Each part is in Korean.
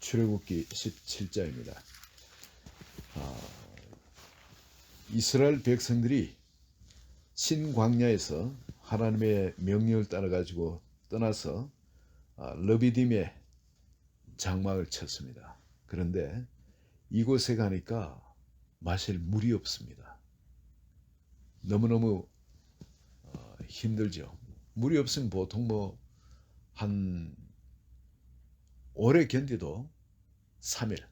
출애굽기 17장입니다. 이스라엘 백성들이 신광야에서 하나님의 명령을 따라가지고 떠나서 르비딤에 장막을 쳤습니다. 그런데 이곳에 가니까 마실 물이 없습니다. 너무너무 힘들죠. 물이 없으면 보통 한 오래 견디도 3일,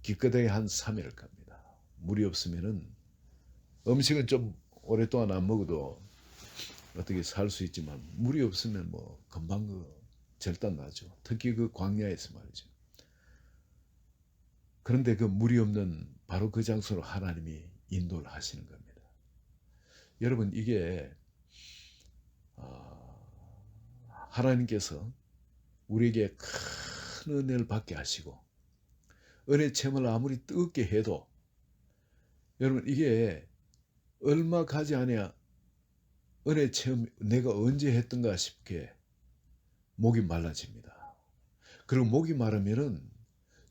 기껏해야 한 3일을 갑니다. 물이 없으면은 음식은 좀 오랫동안 안 먹어도 어떻게 살 수 있지만 물이 없으면 금방 절단 나죠. 특히 그 광야에서 말이죠. 그런데 그 물이 없는 바로 그 장소로 하나님이 인도를 하시는 겁니다. 여러분, 이게 하나님께서 우리에게 큰 은혜를 받게 하시고 은혜 체험을 아무리 뜨겁게 해도 여러분, 이게 얼마 가지 않아야 은혜 체험 내가 언제 했던가 싶게 목이 말라집니다. 그리고 목이 마르면은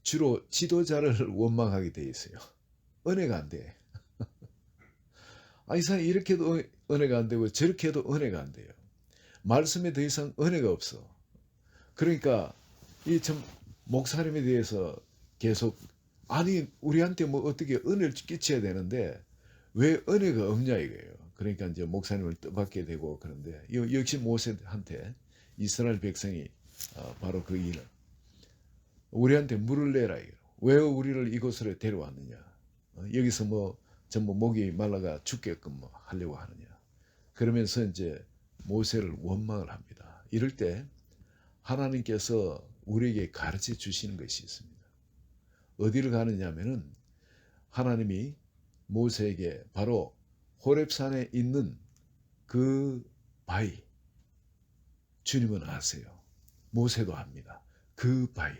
주로 지도자를 원망하게 돼 있어요. 은혜가 안 돼. 이 사람이 이렇게 해도 은혜가 안 되고 저렇게 해도 은혜가 안 돼요. 말씀에 더 이상 은혜가 없어. 그러니까 이 참 목사님에 대해서 계속 우리한테 어떻게 은혜를 끼쳐야 되는데 왜 은혜가 없냐 이거예요. 그러니까 이제 목사님을 뜻받게 되고 그런데 역시 모세한테 이스라엘 백성이 바로 그 일을 우리한테 물을 내라 이거. 왜 우리를 이곳으로 데려왔느냐. 여기서 전부 목이 말라가 죽게끔 하려고 하느냐. 그러면서 이제 모세를 원망을 합니다. 이럴 때 하나님께서 우리에게 가르쳐 주시는 것이 있습니다. 어디를 가느냐 하면은 하나님이 모세에게 바로 호렙산에 있는 그 바위, 주님은 아세요. 모세도 압니다. 그 바위.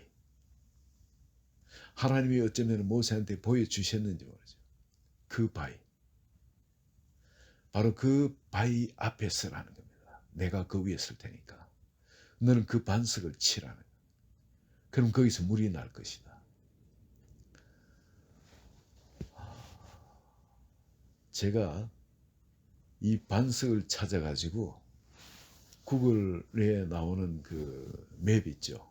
하나님이 어쩌면 모세한테 보여주셨는지 모르죠. 그 바위. 바로 그 바위 앞에 서라는 겁니다. 내가 그 위에 설 테니까. 너는 그 반석을 치라는 거예요. 그럼 거기서 물이 날 것이다. 제가 이 반석을 찾아가지고 구글에 나오는 그 맵 있죠.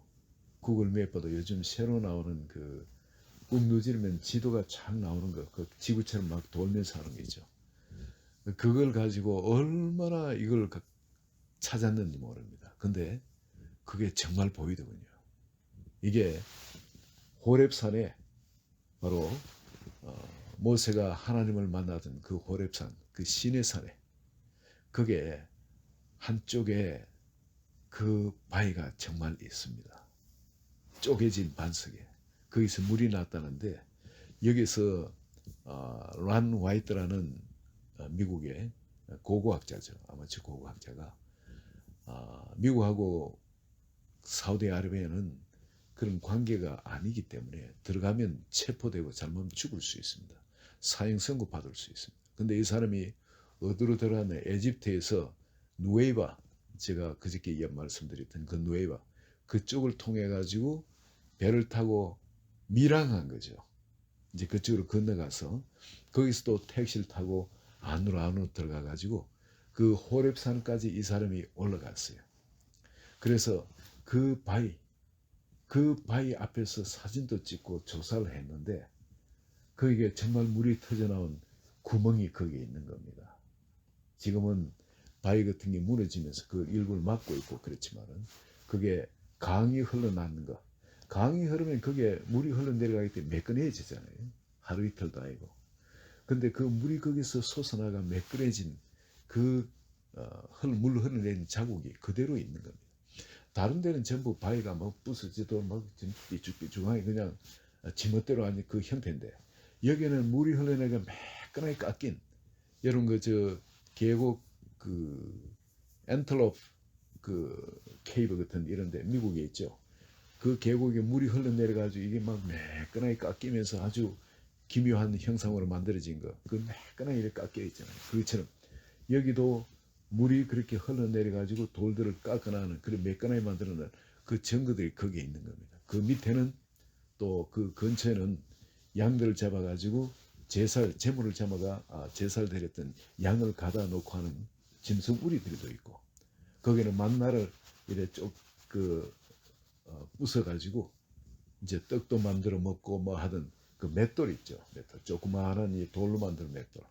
구글 맵보다 요즘 새로 나오는 꾹 누르면 지도가 쫙 나오는 거, 그 지구처럼 막 돌면서 하는 게 있죠. 그걸 가지고 얼마나 이걸 찾았는지 모릅니다. 근데 그게 정말 보이더군요. 이게 호렙산에 바로 모세가 하나님을 만나던 그 호렙산, 그 시내산에 그게 한쪽에 그 바위가 정말 있습니다. 쪼개진 반석에 거기서 물이 났다는데 여기서 란 화이트라는 미국의 고고학자죠. 아마추어 고고학자가 미국하고 사우디아라비아는 그런 관계가 아니기 때문에 들어가면 체포되고 잘못하면 죽을 수 있습니다. 사형 선고 받을 수 있습니다. 근데 이 사람이 어디로 들어가냐, 에집트에서 누에이바, 제가 그저께 말씀드렸던 그 누에이바, 그쪽을 통해 가지고 배를 타고 밀항한 거죠. 이제 그쪽으로 건너가서 거기서 또 택시를 타고 안으로 들어가 가지고 그 호렙산까지 이 사람이 올라갔어요. 그래서 그 바위 앞에서 사진도 찍고 조사를 했는데 거기에 정말 물이 터져나온 구멍이 거기에 있는 겁니다. 지금은 바위 같은 게 무너지면서 그 일부를 막고 있고 그렇지만은 그게 강이 흘러나는 거. 강이 흐르면 그게 물이 흘러내려가기 때문에 매끈해지잖아요. 하루 이틀도 아니고. 근데 그 물이 거기서 솟아나가 매끈해진 그 물 흘러내린 자국이 그대로 있는 겁니다. 다른 데는 전부 바위가 부서지도 삐쭉삐쭉하게 그냥 지멋대로 아닌 그 형태인데 여기는 물이 흘러내가 매끈하게 깎인 여러분 계곡 엔틀롭 케이브 같은 이런데 미국에 있죠. 그 계곡에 물이 흘러내려가지고 이게 막 매끈하게 깎이면서 아주 기묘한 형상으로 만들어진 거, 그 매끈하게 이렇게 깎여 있잖아요. 그것처럼 여기도 물이 그렇게 흘러내려가지고 돌들을 깎아나는 그런 매끈하게 만들어낸 그 증거들이 거기에 있는 겁니다. 그 밑에는 또 그 근처에는 양들을 잡아가지고 제물을 제살 드렸던 양을 가다 놓고 하는 짐승 우리들도 있고, 거기는 만나를 이래 부숴가지고 이제 떡도 만들어 먹고 뭐 하던 그 맷돌 있죠. 맷돌, 조그마한 이 돌로 만든 맷돌.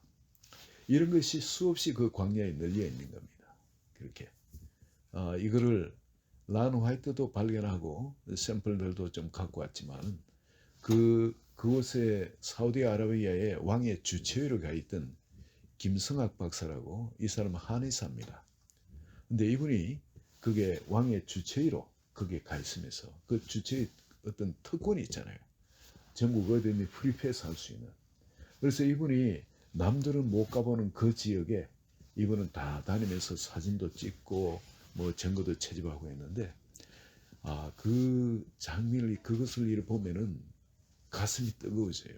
이런 것이 수없이 그 광야에 널려 있는 겁니다. 그렇게 이거를 란 화이트도 발견하고 샘플들도 좀 갖고 왔지만, 그곳에 사우디아라비아의 왕의 주치의로 가 있던 김성학 박사라고, 이 사람은 한의사입니다. 근데 이분이 그게 왕의 주치의로 거기에 가 있으면서 그 주치의 어떤 특권이 있잖아요. 전국 어디든지 프리패스 할 수 있는. 그래서 이분이 남들은 못 가보는 그 지역에 이분은 다 다니면서 사진도 찍고 뭐 증거도 채집하고 했는데, 그 장면을, 그것을 이렇게 보면은 가슴이 뜨거워져요.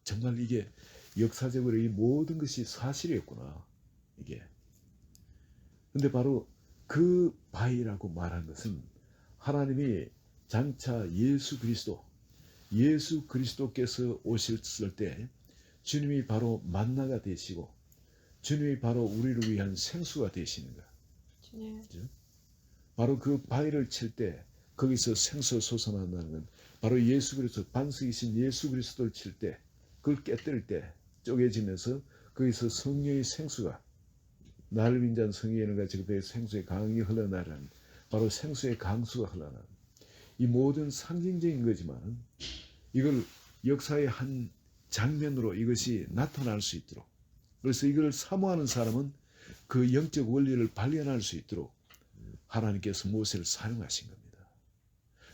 정말 이게 역사적으로 이 모든 것이 사실이었구나, 이게. 근데 바로 그 바위라고 말한 것은 하나님이 장차 예수 그리스도께서 오셨을 때 주님이 바로 만나가 되시고 주님이 바로 우리를 위한 생수가 되시는 거야. 그렇죠? 바로 그 바위를 칠 때 거기서 생수가 솟아난다는 건 바로 예수 그리스도, 반석이신 예수 그리스도를 칠 때, 그걸 깨뜨릴 때 쪼개지면서 거기서 성령의 생수가, 나를 빈잔 성령의 같이 그 생수의 강이 흘러나라는, 바로 생수의 강수가 흘러나는, 이 모든 상징적인 거지만 이걸 역사의 한 장면으로 이것이 나타날 수 있도록, 그래서 이걸 사모하는 사람은 그 영적 원리를 발견할 수 있도록 하나님께서 모세를 사용하신 겁니다.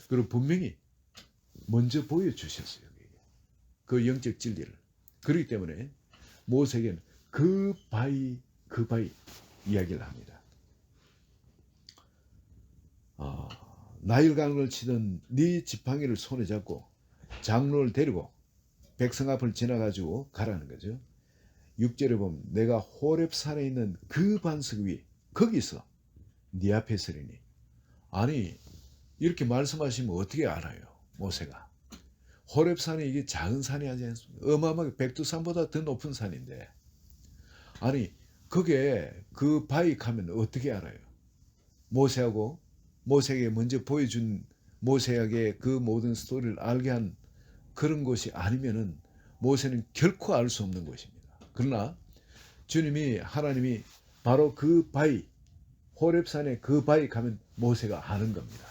그리고 분명히 먼저 보여주셨어요. 그 영적 진리를. 그렇기 때문에 모세에게는 그 바위 이야기를 합니다. 나일강을 치던 네 지팡이를 손에 잡고 장로를 데리고 백성 앞을 지나가지고 가라는 거죠. 6절에 보면 내가 호렙산에 있는 그 반석 위에 거기서 네 앞에 서리니. 아니, 이렇게 말씀하시면 어떻게 알아요? 모세가. 호렙산이 이게 작은 산이 아니지 않습니까? 어마어마하게 백두산보다 더 높은 산인데, 아니 그게 그 바위 가면 어떻게 알아요? 모세에게 먼저 보여준, 모세에게 그 모든 스토리를 알게 한 그런 것이 아니면은 모세는 결코 알 수 없는 것입니다. 그러나 하나님이 바로 그 바위, 호렙산의 그 바위 가면 모세가 아는 겁니다.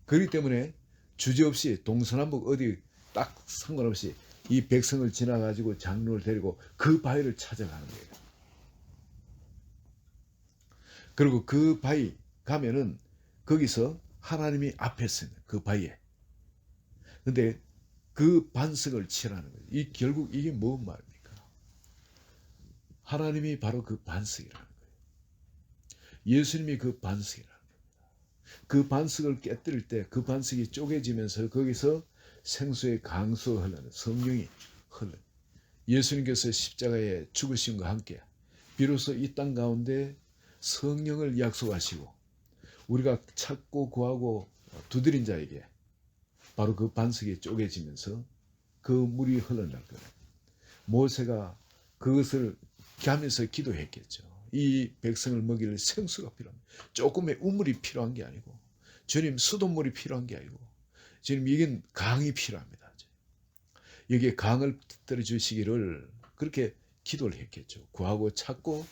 그렇기 때문에 주저없이 동서남북 어디 딱 상관없이 이 백성을 지나가지고 장로를 데리고 그 바위를 찾아가는 거예요. 그리고 그 바위 가면은 거기서 하나님이 앞에 있어요. 그 바위에. 근데 그 반석을 치라는 거예요. 결국 이게 뭔 말입니까? 하나님이 바로 그 반석이라는 거예요. 예수님이 그 반석이라는 겁니다. 그 반석을 깨뜨릴 때 그 반석이 쪼개지면서 거기서 생수의 강수가 흘러는, 성령이 흘러. 예수님께서 십자가에 죽으심과 함께 비로소 이 땅 가운데 성령을 약속하시고 우리가 찾고 구하고 두드린 자에게 바로 그 반석이 쪼개지면서 그 물이 흘러날 거예요. 모세가 그것을 하면서 기도했겠죠. 이 백성을 먹일 생수가 필요합니다. 조금의 우물이 필요한 게 아니고, 주님 수돗물이 필요한 게 아니고, 주님 이건 강이 필요합니다. 여기에 강을 떨어 주시기를 그렇게 기도를 했겠죠. 구하고 찾고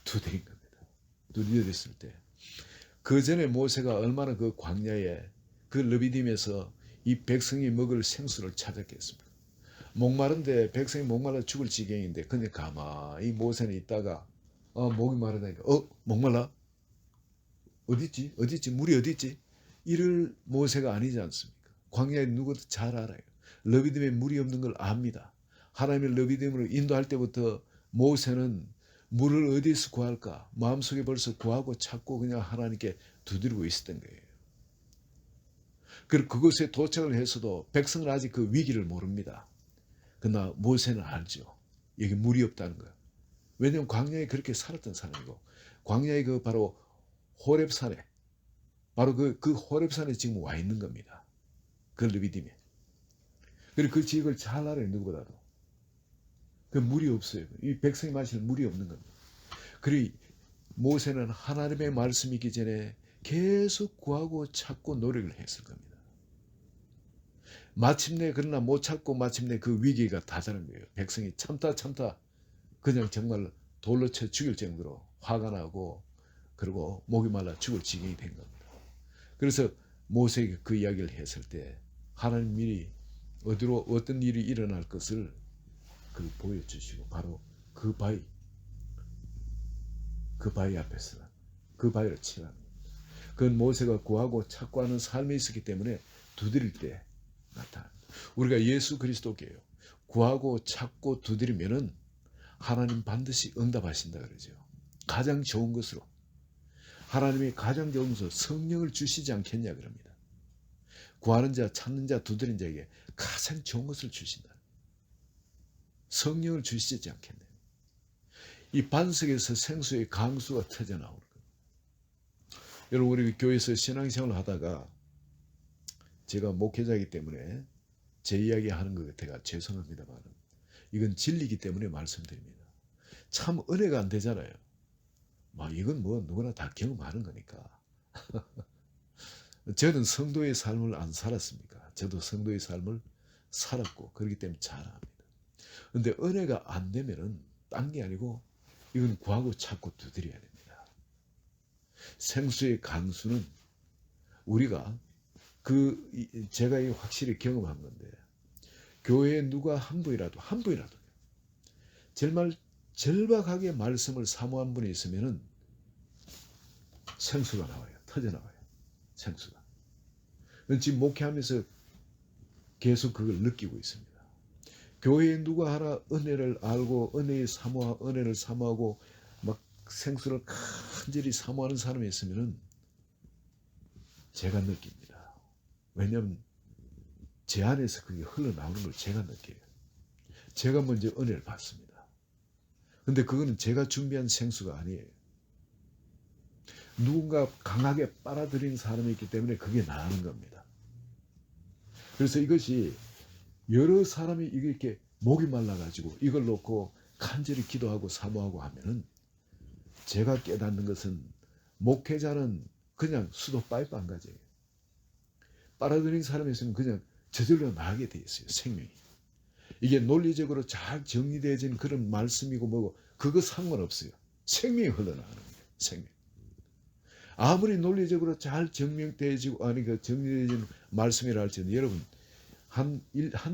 두드린 겁니다. 두드렸을 때 그 전에 모세가 얼마나 그 광야에 그 르비딤에서 이 백성이 먹을 생수를 찾았겠습니까? 목마른데 백성이 목말라 죽을 지경인데, 근데 가만히 모세는 있다가 목이 마르다니까 목말라? 어딨지? 물이 어딨지? 이럴 모세가 아니지 않습니까? 광야에 누구도 잘 알아요. 르비딤에 물이 없는 걸 압니다. 하나님의 르비딤으로 인도할 때부터 모세는 물을 어디서 구할까? 마음속에 벌써 구하고 찾고 그냥 하나님께 두드리고 있었던 거예요. 그리고 그곳에 도착을 해서도 백성은 아직 그 위기를 모릅니다. 그러나 모세는 알죠. 여기 물이 없다는 거예요. 왜냐하면 광야에 그렇게 살았던 사람이고, 광야에 바로 호렙산에, 바로 그 호렙산에 지금 와 있는 겁니다. 그 르비딤에. 그리고 그 지역을 잘 알아요. 누구보다도. 그 물이 없어요. 이 백성이 마실 물이 없는 겁니다. 그리고 모세는 하나님의 말씀이 있기 전에 계속 구하고 찾고 노력을 했을 겁니다. 마침내 그러나 못 찾고 마침내 그 위기가 다다른 거예요. 백성이 참다 그냥 정말 돌로 쳐 죽일 정도로 화가 나고 그리고 목이 말라 죽을 지경이 된 겁니다. 그래서 모세에게 그 이야기를 했을 때 하나님 미리 어디로 어떤 일이 일어날 것을 그 보여주시고 바로 그 바위 앞에서 그 바위를 치라는 겁니다. 그건 모세가 구하고 찾고 하는 삶이 있었기 때문에 두드릴 때 나타납니다. 우리가 예수 그리스도께요. 구하고 찾고 두드리면은 하나님 반드시 응답하신다 그러죠. 가장 좋은 것으로 하나님이 가장 좋은 것으로 성령을 주시지 않겠냐 그럽니다. 구하는 자, 찾는 자, 두드린 자에게 가장 좋은 것을 주신다. 성령을 주시지 않겠네. 이 반석에서 생수의 강수가 터져 나오는 거예요. 여러분 우리 교회에서 신앙생활을 하다가 제가 목회자이기 때문에 제 이야기 하는 것 같아가 죄송합니다만 이건 진리이기 때문에 말씀드립니다. 참 은혜가 안 되잖아요. 이건 뭐 누구나 다 경험하는 거니까. 저는 성도의 삶을 안 살았습니까? 저도 성도의 삶을 살았고 그렇기 때문에 잘 압니다. 그런데 은혜가 안 되면은 딴 게 아니고 이건 구하고 찾고 두드려야 됩니다. 생수의 강수는 우리가 제가 확실히 경험한 건데 교회에 누가 한 분이라도 정말 절박하게 말씀을 사모한 분이 있으면은 생수가 나와요. 터져 나와요. 생수가. 지금 목회하면서 계속 그걸 느끼고 있습니다. 교회에 누가 하나 은혜를 알고 은혜를 사모하고 막 생수를 간절히 사모하는 사람이 있으면은 제가 느낍니다. 왜냐하면 제 안에서 그게 흘러나오는 걸 제가 느껴요. 제가 먼저 은혜를 받습니다. 근데 그거는 제가 준비한 생수가 아니에요. 누군가 강하게 빨아들인 사람이 있기 때문에 그게 나오는 겁니다. 그래서 이것이 여러 사람이 이렇게 목이 말라가지고 이걸 놓고 간절히 기도하고 사모하고 하면은 제가 깨닫는 것은 목회자는 그냥 수도 파이프 한 가지예요. 빨아들인 사람이 있으면 그냥 저절로 나가게 돼 있어요. 생명이. 이게 논리적으로 잘 정리되어진 그런 말씀이고 뭐고 그거 상관없어요. 생명이 흘러나가는 거예요. 생명. 아무리 논리적으로 잘 정리되어지고 정리되어진 말씀이라 할지라도 여러분 한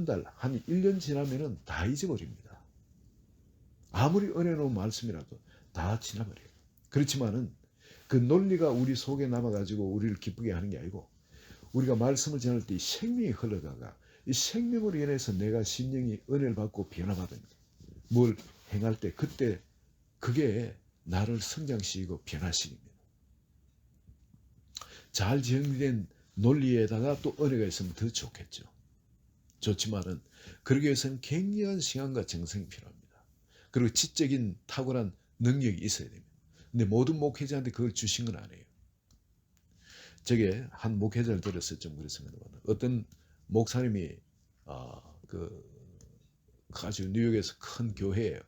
달, 한 1년 지나면은 다 잊어버립니다. 아무리 은혜로운 말씀이라도 다 지나버려요. 그렇지만은 그 논리가 우리 속에 남아가지고 우리를 기쁘게 하는 게 아니고 우리가 말씀을 전할 때 이 생명이 흘러가가 이 생명으로 인해서 내가 심령이 은혜를 받고 변화받은 뭘 행할 때 그때 그게 나를 성장시키고 변화시킵니다. 잘 정리된 논리에다가 또 은혜가 있으면 더 좋겠죠. 좋지만은 그러기 위해서는 굉장한 시간과 정성이 필요합니다. 그리고 지적인 탁월한 능력이 있어야 됩니다. 근데 모든 목회자한테 그걸 주신 건 아니에요. 저게 한 목회자를 들었을 좀 그랬습니다. 어떤 목사님이 아주 뉴욕에서 큰 교회에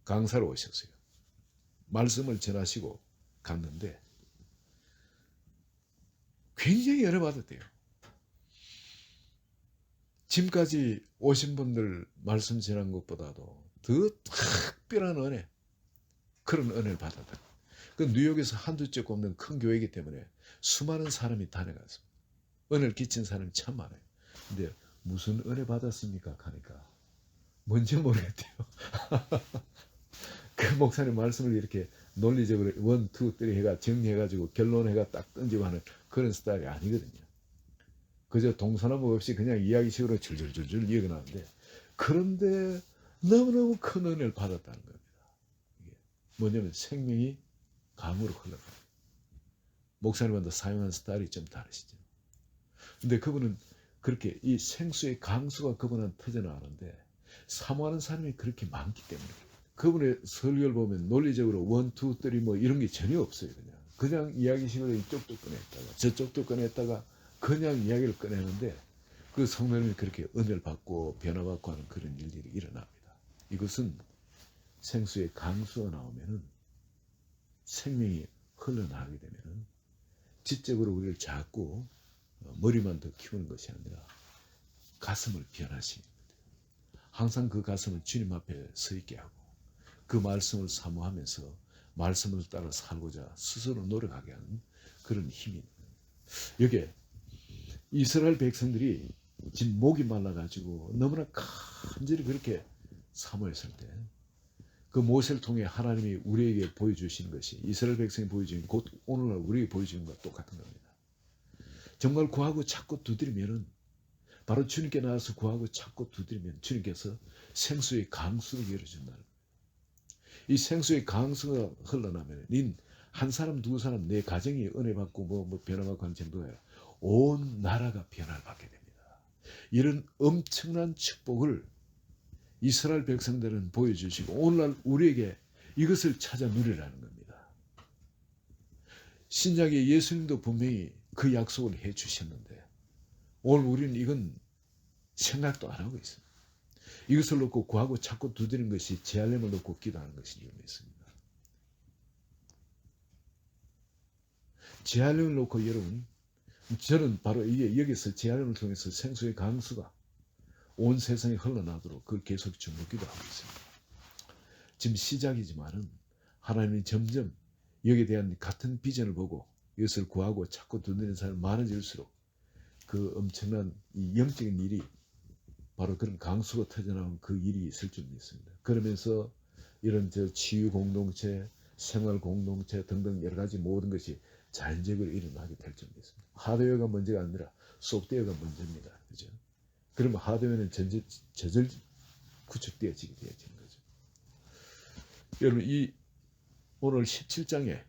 강사로 오셨어요. 말씀을 전하시고 갔는데 굉장히 열을 받았대요. 지금까지 오신 분들 말씀 전한 것보다도 더 특별한 은혜, 그런 은혜를 받았다. 그 뉴욕에서 한두 쪽 없는 큰 교회이기 때문에 수많은 사람이 다녀갔습니다. 은혜를 끼친 사람이 참 많아요. 근데 무슨 은혜 받았습니까? 하니까 뭔지 모르겠대요. 그 목사님 말씀을 이렇게 논리적으로 1, 2, 3 해가 정리해가지고 결론해가 딱 던지고 하는 그런 스타일이 아니거든요. 그저 동서남북 없이 그냥 이야기식으로 줄줄줄줄 이어가는데 그런데 너무너무 큰 은혜를 받았다는 겁니다. 이게 뭐냐면 생명이 강으로 흘러가요. 목사님마다 사용한 스타일이 좀 다르시죠. 근데 그분은 그렇게 이 생수의 강수가 그분은 터져나가는데 사모하는 사람이 그렇게 많기 때문에 그분의 설교를 보면 논리적으로 1, 2, 3 뭐 이런 게 전혀 없어요. 그냥 이야기식으로 이쪽도 꺼냈다가 저쪽도 꺼냈다가 그냥 이야기를 꺼내는데 그 성도님이 그렇게 은혜를 받고 변화받고 하는 그런 일들이 일어납니다. 이것은 생수의 강수가 나오면은 생명이 흘러나가게 되면은 지적으로 우리를 자꾸 머리만 더 키우는 것이 아니라 가슴을 변화시키는 거예요. 항상 그 가슴을 주님 앞에 서 있게 하고 그 말씀을 사모하면서 말씀을 따라 살고자 스스로 노력하게 하는 그런 힘이 있는 거예요. 여기에 이스라엘 백성들이 지금 목이 말라가지고 너무나 간절히 그렇게 사모했을 때 그 모세를 통해 하나님이 우리에게 보여주시는 것이 이스라엘 백성이 보여주는 곧 오늘날 우리에게 보여주는 것과 똑같은 겁니다. 정말 구하고 찾고 두드리면은 바로 주님께 나와서 구하고 찾고 두드리면 주님께서 생수의 강수를 열어준다는 거예요. 이 생수의 강수가 흘러나면 한 사람 두 사람 내 가정이 은혜 받고 뭐 변화받고 하는 정도가 아니라 온 나라가 변화를 받게 됩니다. 이런 엄청난 축복을 이스라엘 백성들은 보여주시고 오늘날 우리에게 이것을 찾아 누리라는 겁니다. 신약의 예수님도 분명히 그 약속을 해 주셨는데 오늘 우리는 이건 생각도 안 하고 있습니다. 이것을 놓고 구하고 찾고 두드리는 것이 제할렘을 놓고 기도하는 것인 줄 믿습니다. 제할렘을 놓고 여러분, 저는 바로 이게 여기서 제할렘을 통해서 생수의 강수가 온 세상에 흘러나도록 그걸 계속 주목기도 하고 있습니다. 지금 시작이지만은 하나님이 점점 여기에 대한 같은 비전을 보고 이것을 구하고 찾고 두드리는 사람이 많아질수록 그 엄청난 이 영적인 일이 바로 그런 강수가 터져나온 그 일이 있을 줄 믿습니다. 그러면서 이런 치유 공동체, 생활 공동체 등등 여러 가지 모든 것이 자연적으로 일어나게 될 줄 믿습니다. 하드웨어가 문제가 아니라 소프트웨어가 문제입니다. 그죠? 그러면 하드웨어는 저절 구축되어지게 되어지는 거죠. 여러분, 이 오늘 17장에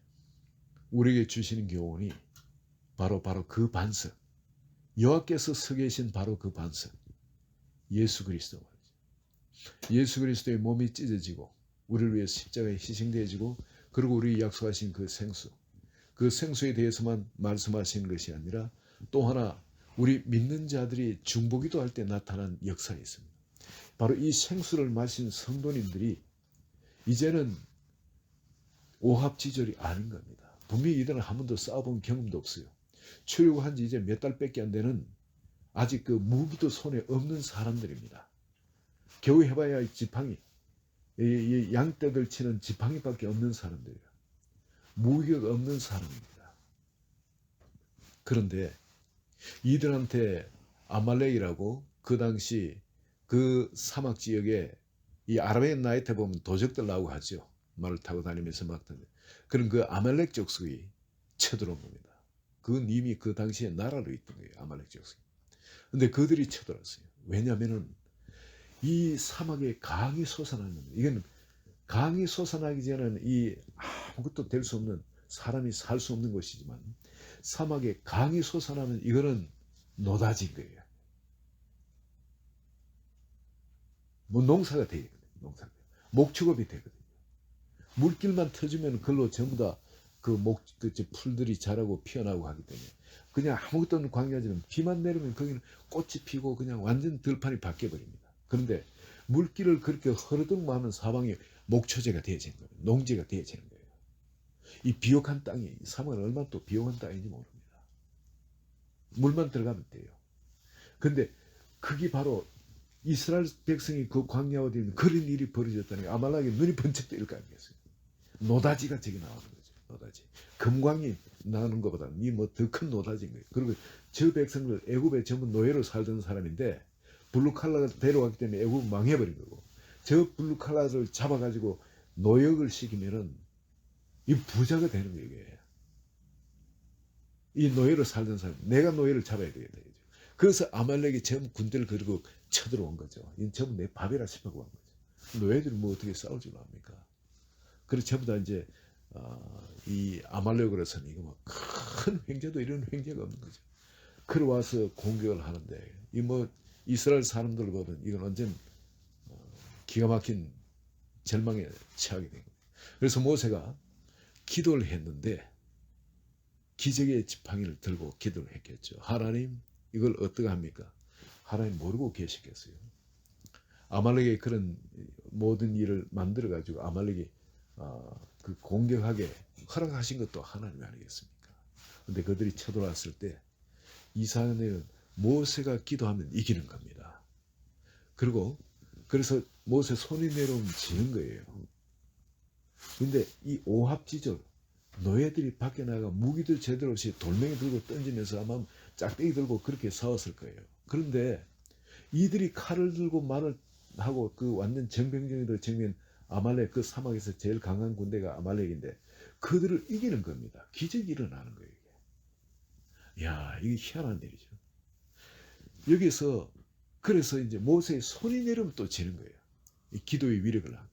우리에게 주시는 교훈이 바로 그 반석, 여호와께서 서 계신 바로 그 반석, 예수 그리스도 말이죠. 예수 그리스도의 몸이 찢어지고 우리를 위해 십자가에 희생되어지고 그리고 우리 약속하신 그 생수, 그 생수에 대해서만 말씀하시는 것이 아니라 또 하나 우리 믿는 자들이 중보기도 할 때 나타난 역사가 있습니다. 바로 이 생수를 마신 성도님들이 이제는 오합지졸이 아닌 겁니다. 분명히 이들은 한 번도 싸워본 경험도 없어요. 출애굽한 지 이제 몇 달밖에 안 되는 아직 그 무기도 손에 없는 사람들입니다. 겨우 해봐야 지팡이, 양떼들 치는 지팡이밖에 없는 사람들이에요. 무기가 없는 사람입니다. 그런데 이들한테 아말렉이라고 그 당시 그 사막 지역에 이 아라비안 나이트 보면 도적들 나오고 하죠. 말을 타고 다니면서 막 그런 그 아말렉 족속이 쳐들어온 겁니다. 그건 이미 그 당시에 나라로 있던 거예요. 아말렉 족속이. 근데 그들이 쳐들어왔어요. 왜냐하면은 이 사막에 강이 솟아나는 겁니다. 이건 강이 솟아나기 전에는 이 아무것도 될 수 없는 사람이 살 수 없는 것이지만 사막에 강이 솟아나면 이거는 노다진 거예요. 뭐 농사가 되거든요. 농사가. 목축업이 되거든요. 물길만 터지면 그걸로 전부 다 그 풀들이 자라고 피어나고 하기 때문에 그냥 아무것도 없는 광야지는 비만 내리면 거기는 꽃이 피고 그냥 완전 들판이 바뀌어버립니다. 그런데 물길을 그렇게 흐르둥마는 사방이 목초제가 되어지는 거예요. 농지가 되어지는 거예요. 이 비옥한 땅이 사막은 얼마나 또 비옥한 땅인지 모릅니다. 물만 들어가면 돼요. 그런데 그게 바로 이스라엘 백성이 그 광야 어디에 있는 그런 일이 벌어졌다는 게 아말렉이 눈이 번쩍 뜨일 거 아니겠어요. 노다지가 저기 나오는 거죠. 노다지. 금광이 나오는 것보다는 이 뭐 더 큰 노다지인 거예요. 그리고 저 백성들 애굽에 전부 노예로 살던 사람인데 블루칼라가 데려왔기 때문에 애굽은 망해버린 거고 저 블루칼라를 잡아가지고 노역을 시키면은 이 부자가 되는 거예요. 이게. 이 노예로 살던 사람, 내가 노예를 잡아야 되겠다. 그래서 아말렉이 전부 군대를 그리고 쳐들어온 거죠. 이건 전부 내 밥이라 싶어고 한 거죠. 노예들이 뭐 어떻게 싸울 줄 압니까? 그래서 전부 다 이제 이 아말렉으로서는 이거 뭐 큰 횡재도 이런 횡재가 없는 거죠. 그래 와서 공격을 하는데 이 뭐 이스라엘 사람들 보면 이건 완전 기가 막힌 절망에 처하게 된 거예요. 그래서 모세가 기도를 했는데 기적의 지팡이를 들고 기도를 했겠죠. 하나님 이걸 어떻게 합니까? 하나님 모르고 계시겠어요? 아말렉의 그런 모든 일을 만들어 가지고 아말렉이 그 공격하게 허락하신 것도 하나님 아니겠습니까? 근데 그들이 쳐들어왔을 때 이스라엘은 모세가 기도하면 이기는 겁니다. 그리고 그래서 모세 손이 내려오면 지는 거예요. 근데 이 오합지졸 노예들이 밖에 나가 무기도 제대로 없이 돌멩이 들고 던지면서 아마 짝대기 들고 그렇게 싸웠을 거예요. 그런데 이들이 칼을 들고 말을 하고 그 완전 정병정이도 정면 아말렉 그 사막에서 제일 강한 군대가 아말렉인데 그들을 이기는 겁니다. 기적이 일어나는 거예요. 이게. 야, 이게 희한한 일이죠. 여기서 그래서 이제 모세의 손이 내리면 또 지는 거예요. 이 기도의 위력을 하고.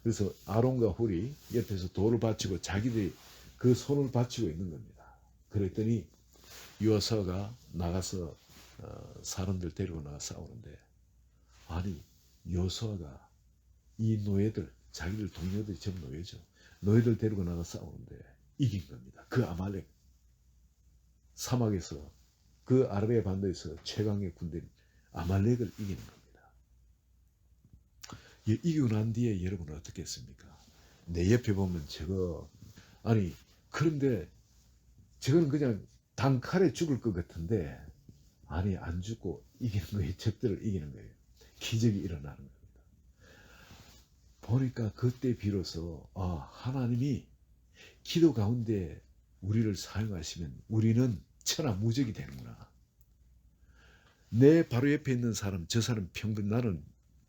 그래서 아론과 홀이 옆에서 돌을 받치고 자기들이 그 손을 받치고 있는 겁니다. 그랬더니 여호수아가 나가서 사람들 데리고 나가 싸우는데 아니 여호수아가 이 노예들 자기들 동료들이 전부 노예죠. 노예들 데리고 나가 싸우는데 이긴 겁니다. 그 아말렉 사막에서 그 아라비아 반도에서 최강의 군대 아말렉을 이기는 겁니다. 이기고 난 뒤에 여러분은 어떻게 했습니까? 내 옆에 보면 저거 아니 그런데 저거는 그냥 단칼에 죽을 것 같은데 아니 안 죽고 이기는 거예요. 적들을 이기는 거예요. 기적이 일어나는 겁니다. 보니까 그때 비로소 하나님이 기도 가운데 우리를 사용하시면 우리는 천하무적이 되는구나. 내 바로 옆에 있는 사람, 저 사람 평균 나는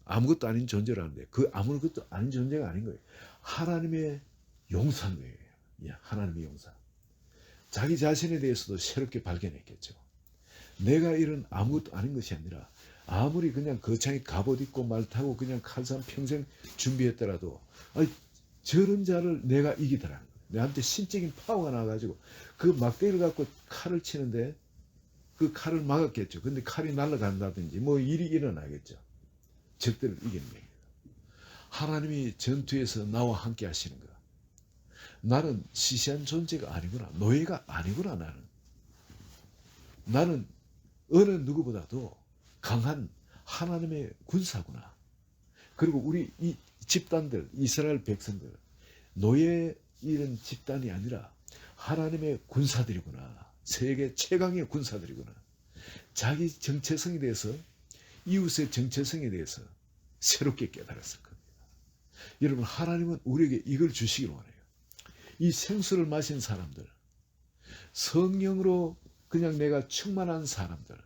아무것도 아닌 존재라는데 그 아무것도 아닌 존재가 아닌 거예요. 하나님의 용사인 거예요. 예, 하나님의 용사. 자기 자신에 대해서도 새롭게 발견했겠죠. 내가 이런 아무것도 아닌 것이 아니라 아무리 그냥 거창히 갑옷 입고 말 타고 그냥 칼싸움 평생 준비했더라도 저런 자를 내가 이기더라는 거예요. 내한테 신적인 파워가 나와가지고 그 막대기를 갖고 칼을 치는데 그 칼을 막았겠죠. 근데 칼이 날아간다든지 뭐 일이 일어나겠죠. 적들을 이기는 거예요. 하나님이 전투에서 나와 함께 하시는 거. 나는 시시한 존재가 아니구나. 노예가 아니구나. 나는 어느 누구보다도 강한 하나님의 군사구나. 그리고 우리 이 집단들, 이스라엘 백성들, 노예 이런 집단이 아니라 하나님의 군사들이구나. 세계 최강의 군사들이구나. 자기 정체성에 대해서, 이웃의 정체성에 대해서 새롭게 깨달았을 겁니다. 여러분, 하나님은 우리에게 이걸 주시길 원해요. 이 생수를 마신 사람들, 성령으로 그냥 내가 충만한 사람들,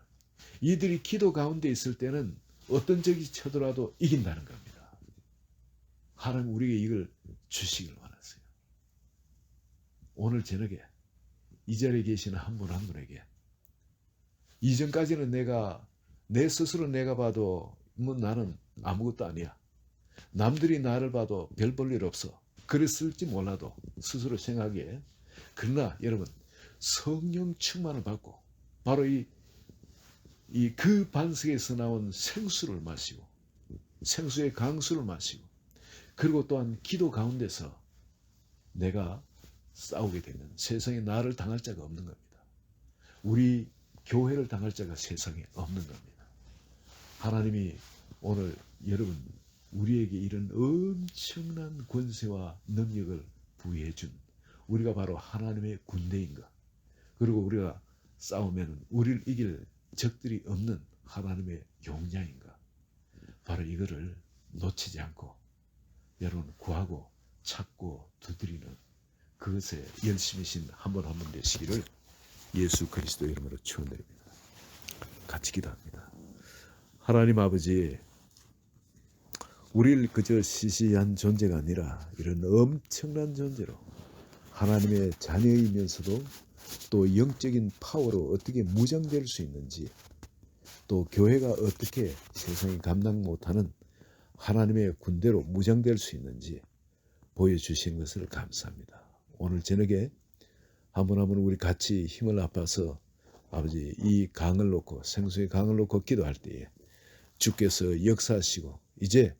이들이 기도 가운데 있을 때는 어떤 적이 쳐들어와도 이긴다는 겁니다. 하나님 우리에게 이걸 주시길 원하세요. 오늘 저녁에 이 자리에 계시는 한 분 한 분에게 이전까지는 내 스스로 내가 봐도 뭐 나는 아무것도 아니야. 남들이 나를 봐도 별 볼 일 없어. 그랬을지 몰라도 스스로 생각해. 그러나 여러분 성령 충만을 받고 바로 그 반석에서 나온 생수를 마시고 생수의 강수를 마시고 그리고 또한 기도 가운데서 내가 싸우게 되면 세상에 나를 당할 자가 없는 겁니다. 우리 교회를 당할 자가 세상에 없는 겁니다. 하나님이 오늘 여러분 우리에게 이런 엄청난 권세와 능력을 부여해 준 우리가 바로 하나님의 군대인가. 그리고 우리가 싸우면 우리를 이길 적들이 없는 하나님의 용량인가. 바로 이거를 놓치지 않고 여러분 구하고 찾고 두드리는 그것에 열심히 신 한 분 한 분 되시기를 예수 그리스도 이름으로 축원드립니다. 같이 기도합니다. 하나님 아버지, 우리를 그저 시시한 존재가 아니라 이런 엄청난 존재로 하나님의 자녀이면서도 또 영적인 파워로 어떻게 무장될 수 있는지, 또 교회가 어떻게 세상이 감당 못하는 하나님의 군대로 무장될 수 있는지 보여주신 것을 감사합니다. 오늘 저녁에 한 분 한 분 우리 같이 힘을 합해서 아버지 이 강을 놓고 생수의 강을 놓고 기도할 때에 주께서 역사하시고 이제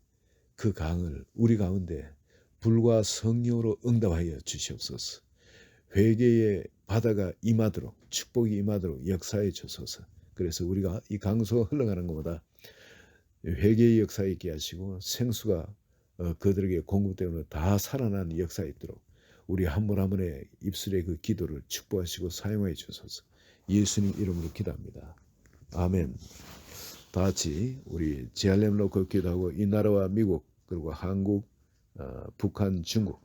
그 강을 우리 가운데 불과 성령으로 응답하여 주시옵소서. 회개의 바다가 임하도록 축복이 임하도록 역사해 주소서. 그래서 우리가 이 강수가 흘러가는 것보다 회개의 역사에 있게 하시고 생수가 그들에게 공급되면 다 살아나는 역사에 있도록 우리 한 분 한 분의 입술의 그 기도를 축복하시고 사용해 주소서. 예수님 이름으로 기도합니다. 아멘. 다 같이 우리 JRM 놓고 기도하고 이 나라와 미국 그리고 한국, 북한, 중국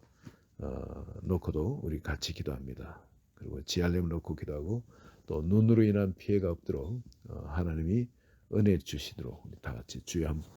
놓고도 우리 같이 기도합니다. 그리고 JRM 놓고 기도하고 또 눈으로 인한 피해가 없도록 하나님이 은혜 주시도록 우리 다 같이 주여 한번